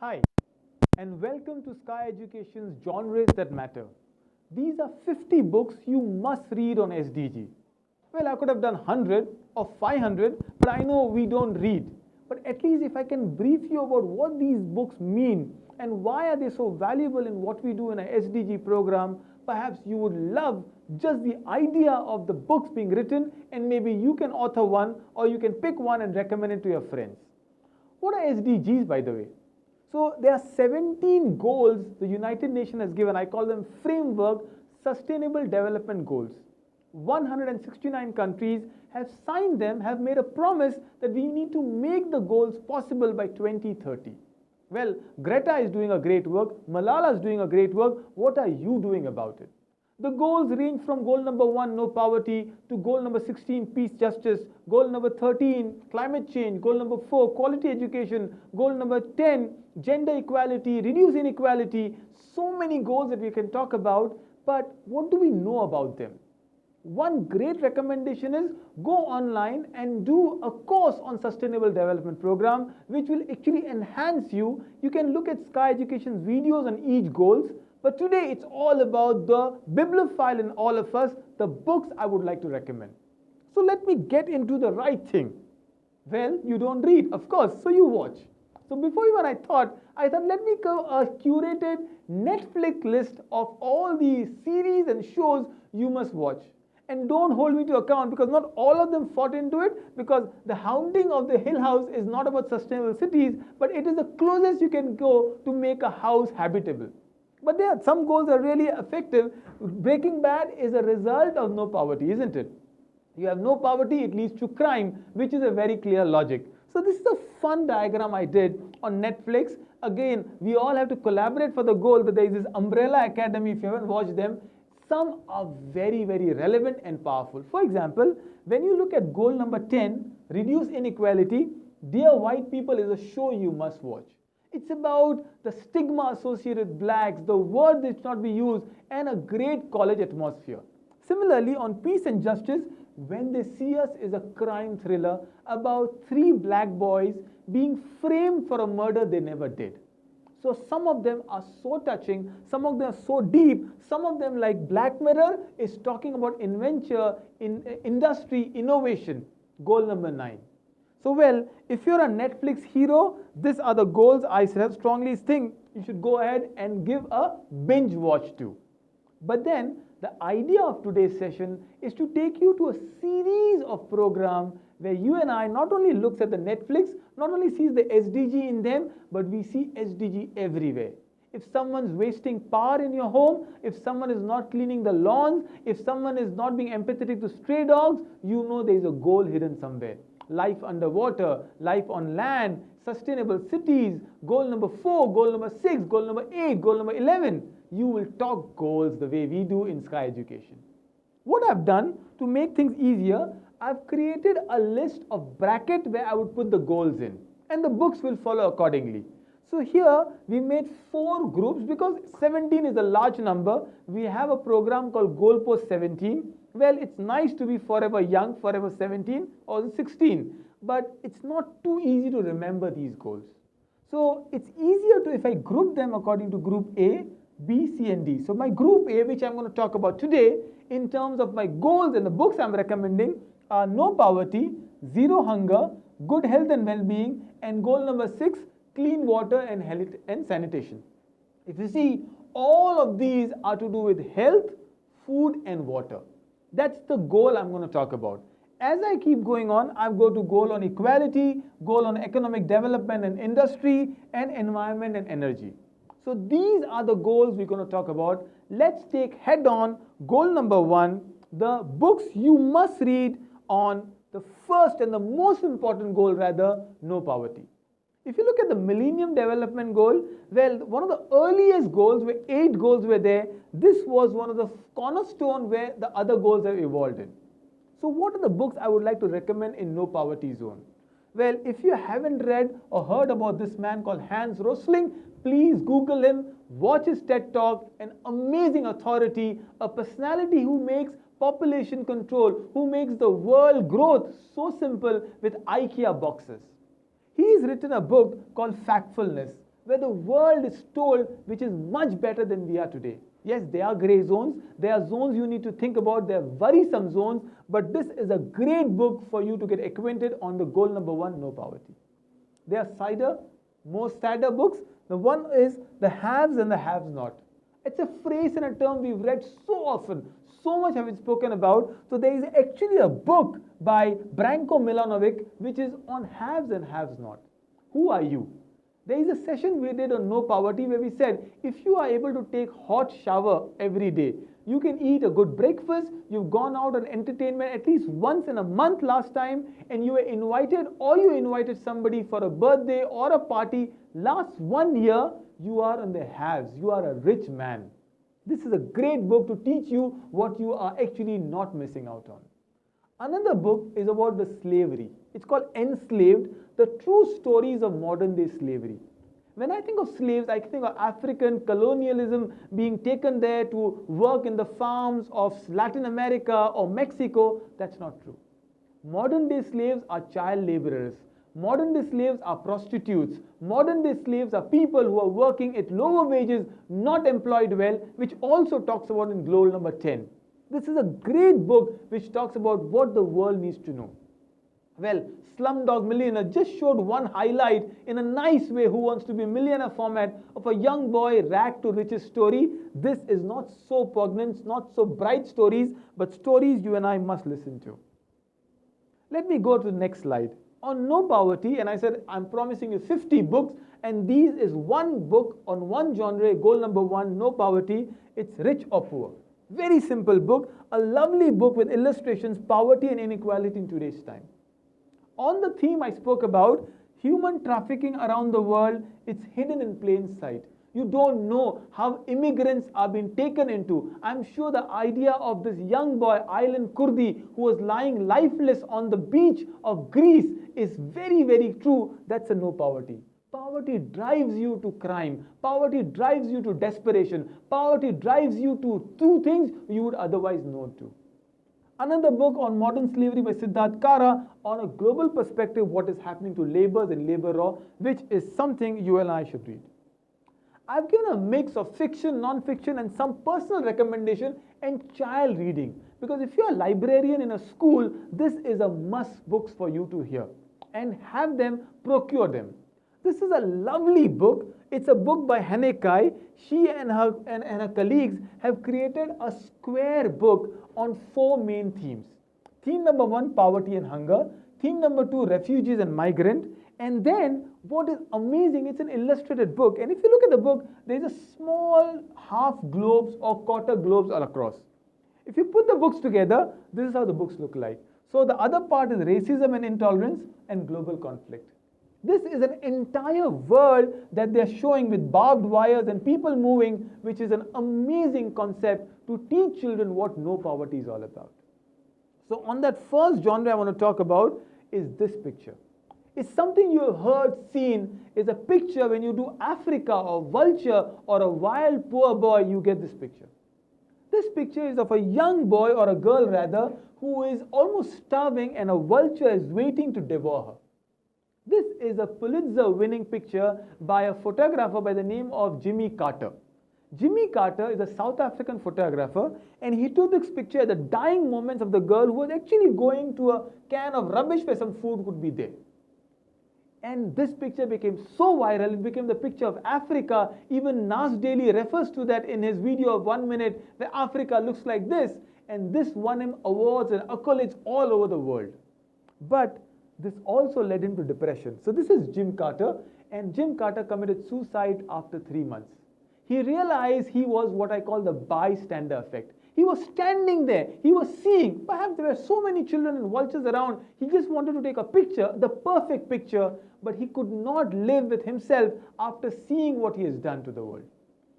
Hi, and welcome to Sky Education's Genres That Matter. These are 50 books you must read on SDG. Well, I could have done 100 or 500, but I know we don't read. But at least if I can brief you about what these books mean and why are they so valuable in what we do in a SDG program, perhaps you would love just the idea of the books being written, and maybe you can author one or you can pick one and recommend it to your friends. What are SDGs, by the way? So there are 17 goals the United Nations has given. I call them framework sustainable development goals. 169 countries have signed them, have made a promise that we need to make the goals possible by 2030. Well, Greta is doing a great work. Malala is doing a great work. What are you doing about it? The goals range from goal number 1, no poverty, to goal number 16, peace, justice, goal number 13, climate change, goal number 4, quality education, goal number 10, gender equality, reduce inequality. So many goals that we can talk about, but what do we know about them? One great recommendation is go online and do a course on sustainable development program, which will actually enhance you. You can look at Sky Education's videos on each goals. But today it's all about the bibliophile in all of us, the books I would like to recommend. So let me get into the right thing. Well, you don't read, of course, so you watch. So before even I thought let me go a curated Netflix list of all the series and shows you must watch. And don't hold me to account because not all of them fought into it, because the Hounding of the Hill House is not about sustainable cities, but it is the closest you can go to make a house habitable. But there are some goals are really effective. Breaking Bad is a result of no poverty, isn't it? You have no poverty, it leads to crime, which is a very clear logic. So this is a fun diagram I did on Netflix. Again, we all have to collaborate for the goal, but there is this Umbrella Academy, if you haven't watched them. Some are very, very relevant and powerful. For example, when you look at goal number 10, reduce inequality, Dear White People is a show you must watch. It's about the stigma associated with blacks, the word that should not be used, and a great college atmosphere. Similarly, on Peace and Justice, When They See Us is a crime thriller about 3 black boys being framed for a murder they never did. So some of them are so touching, some of them are so deep, some of them, like Black Mirror, is talking about invention, industry, innovation. Goal number 9. So well, if you're a Netflix hero, these are the goals I strongly think you should go ahead and give a binge watch to. But then, the idea of today's session is to take you to a series of programs where you and I not only looks at the Netflix, not only sees the SDG in them, but we see SDG everywhere. If someone's wasting power in your home, if someone is not cleaning the lawns, if someone is not being empathetic to stray dogs, you know there is a goal hidden somewhere. Life underwater, life on land, sustainable cities, goal number 4, goal number 6, goal number 8, goal number 11. You will talk goals the way we do in Sky Education. What I've done to make things easier, I've created a list of brackets where I would put the goals in, and the books will follow accordingly. So here we made 4 groups because 17 is a large number. We have a program called Goalpost 17. Well, it's nice to be forever young, forever 17 or 16, but it's not too easy to remember these goals. So it's easier to, if I group them according to group A, B, C, and D. So my group A, which I'm going to talk about today, in terms of my goals and the books I'm recommending, are no poverty, zero hunger, good health and well-being, and goal number 6, clean water and sanitation. If you see, all of these are to do with health, food, and water. That's the goal I'm going to talk about. As I keep going on, I go to goal on equality, goal on economic development and industry, and environment and energy. So these are the goals we're going to talk about. Let's take head on goal number 1, the books you must read on the first and the most important goal, rather, no poverty. If you look at the Millennium Development Goal, well, one of the earliest goals, where 8 goals were there, this was one of the cornerstone where the other goals have evolved in. So what are the books I would like to recommend in no poverty zone? Well, if you haven't read or heard about this man called Hans Rosling, please Google him, watch his TED Talk, an amazing authority, a personality who makes population control, who makes the world growth so simple with IKEA boxes. He's written a book called Factfulness, where the world is told which is much better than we are today. Yes, there are grey zones. There are zones you need to think about. There are worrisome zones. But this is a great book for you to get acquainted on the goal number 1, no poverty. There are more sadder books. The one is The Haves and the Haves Not. It's a phrase and a term we've read so often. So much have been spoken about. So there is actually a book by Branko Milanovic which is on haves and haves not. Who are you? There is a session we did on no poverty where we said if you are able to take hot shower every day, you can eat a good breakfast, you've gone out on entertainment at least once in a month last time, and you were invited or you invited somebody for a birthday or a party last 1 year, you are in the haves, you are a rich man. This is a great book to teach you what you are actually not missing out on. Another book is about the slavery. It's called Enslaved, the true stories of modern day slavery. When I think of slaves, I think of African colonialism being taken there to work in the farms of Latin America or Mexico. That's not true. Modern day slaves are child laborers. Modern day slaves are prostitutes. Modern day slaves are people who are working at lower wages, not employed well, which also talks about in goal number 10. This is a great book which talks about what the world needs to know. Well, Slumdog Millionaire just showed one highlight in a nice way Who Wants to Be a Millionaire format of a young boy rag to riches story. This is not so poignant, not so bright stories, but stories you and I must listen to. Let me go to the next slide. On no poverty, and I said I'm promising you 50 books, and these is one book on one genre, goal number 1, no poverty. It's Rich or Poor. Very simple book, a lovely book with illustrations, poverty and inequality in today's time. On the theme I spoke about, human trafficking around the world, it's hidden in plain sight. You don't know how immigrants are being taken into. I'm sure the idea of this young boy, Aylan Kurdi, who was lying lifeless on the beach of Greece is very, very true. That's a no poverty. Poverty drives you to crime. Poverty drives you to desperation. Poverty drives you to do things you would otherwise not do. Another book on modern slavery by Siddharth Kara on a global perspective, what is happening to laborers and labor law, which is something you and I should read. I've given a mix of fiction, non-fiction, and some personal recommendation and child reading. Because if you're a librarian in a school, this is a must books for you to hear. And have them, procure them. This is a lovely book. It's a book by Hannah Kai. She and her colleagues have created a square book on 4 main themes. Theme number 1, poverty and hunger. Theme number 2, refugees and migrant. And then what is amazing, it's an illustrated book. And if you look at the book, there's a small half globes or quarter globes all across. If you put the books together, this is how the books look like. So the other part is racism and intolerance and global conflict. This is an entire world that they're showing with barbed wires and people moving, which is an amazing concept to teach children what no poverty is all about. So on that first genre I want to talk about is this picture. It's something you have heard, seen, is a picture when you do Africa or vulture or a wild poor boy, you get this picture. This picture is of a young boy or a girl rather who is almost starving and a vulture is waiting to devour her. This is a Pulitzer-winning picture by a photographer by the name of Jimmy Carter. Jimmy Carter is a South African photographer and he took this picture at the dying moments of the girl who was actually going to a can of rubbish where some food would be there. And this picture became so viral, it became the picture of Africa. Even Nas Daily refers to that in his video of 1 minute where Africa looks like this. And this won him awards and accolades all over the world. But this also led him to depression. So this is Jim Carter, and Jim Carter committed suicide after 3 months. He realized he was what I call the bystander effect. He was standing there, he was seeing, perhaps there were so many children and vultures around, he just wanted to take a picture, the perfect picture, but he could not live with himself after seeing what he has done to the world.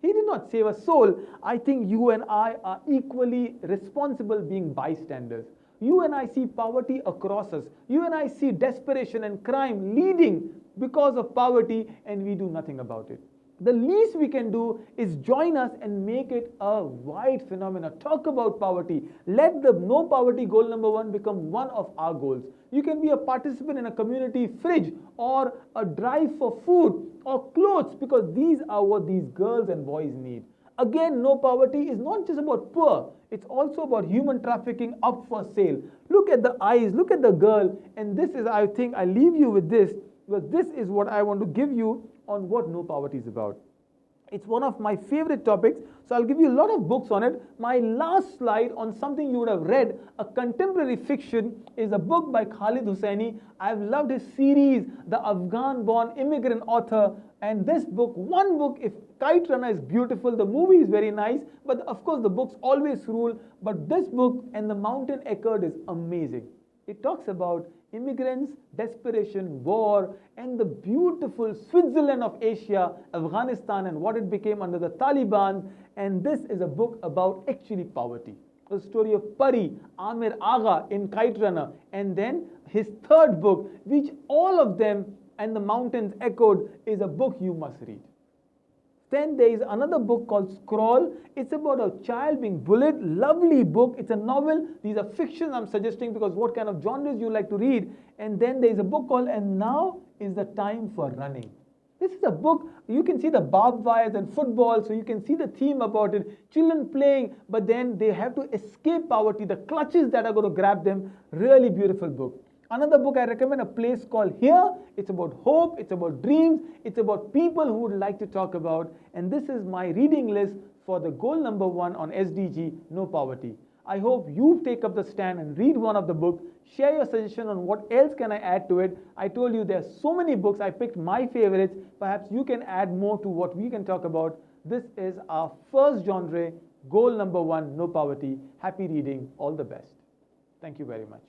He did not save a soul. I think you and I are equally responsible being bystanders. You and I see poverty across us. You and I see desperation and crime leading because of poverty, and we do nothing about it. The least we can do is join us and make it a wide phenomenon. Talk about poverty. Let the no poverty goal number 1 become one of our goals. You can be a participant in a community fridge or a drive for food or clothes, because these are what these girls and boys need. Again, no poverty is not just about poor. It's also about human trafficking up for sale. Look at the eyes, look at the girl, and this is, I think, I leave you with this, because this is what I want to give you on what no poverty is about. It's one of my favorite topics, so I'll give you a lot of books on it. My last slide on something you would have read, a contemporary fiction, is a book by Khalid Hosseini. I've loved his series, the Afghan-born immigrant author. And this book, one book, if Kite Runner is beautiful, the movie is very nice, but of course the books always rule. But this book, And the Mountain Echoed, is amazing. It talks about immigrants, desperation, war, and the beautiful Switzerland of Asia, Afghanistan, and what it became under the Taliban. And this is a book about actually poverty. The story of Pari, Amir Agha in Kite Runner, and then his third book, which all of them, And the Mountains Echoed, is a book you must read. Then there is another book called Scroll. It's about a child being bullied. Lovely book. It's a novel. These are fictions I'm suggesting because what kind of genres you like to read. And then there is a book called And Now is the Time for Running. This is a book, you can see the barbed wires and football, so you can see the theme about it. Children playing, but then they have to escape poverty, the clutches that are going to grab them. Really beautiful book. Another book I recommend, a place called Here. It's about hope, it's about dreams, it's about people who would like to talk about. And this is my reading list for the goal number 1 on SDG, no poverty. I hope you take up the stand and read one of the books. Share your suggestion on what else can I add to it. I told you there are so many books. I picked my favorites. Perhaps you can add more to what we can talk about. This is our first genre, goal number 1, no poverty. Happy reading. All the best. Thank you very much.